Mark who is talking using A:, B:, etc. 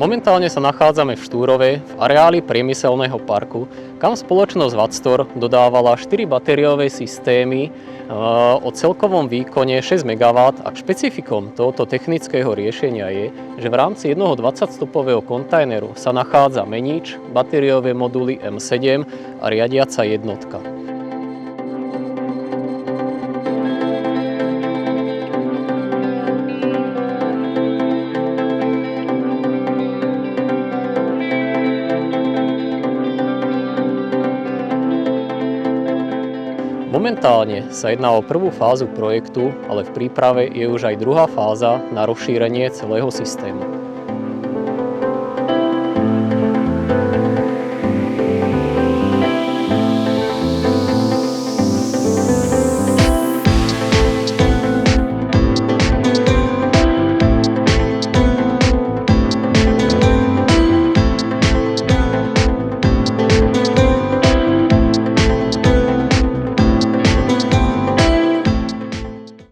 A: Momentálne sa nachádzame v Štúrove, v areáli priemyselného parku, kam spoločnosť Vadstor dodávala 4 batériové systémy o celkovom výkone 6 MW a špecifikom tohoto technického riešenia je, že v rámci jednoho 20-stupového kontajneru sa nachádza menič, batériové moduly M7 a riadiaca jednotka. Momentálne sa jedná o prvú fázu projektu, ale v príprave je už aj druhá fáza na rozšírenie celého systému.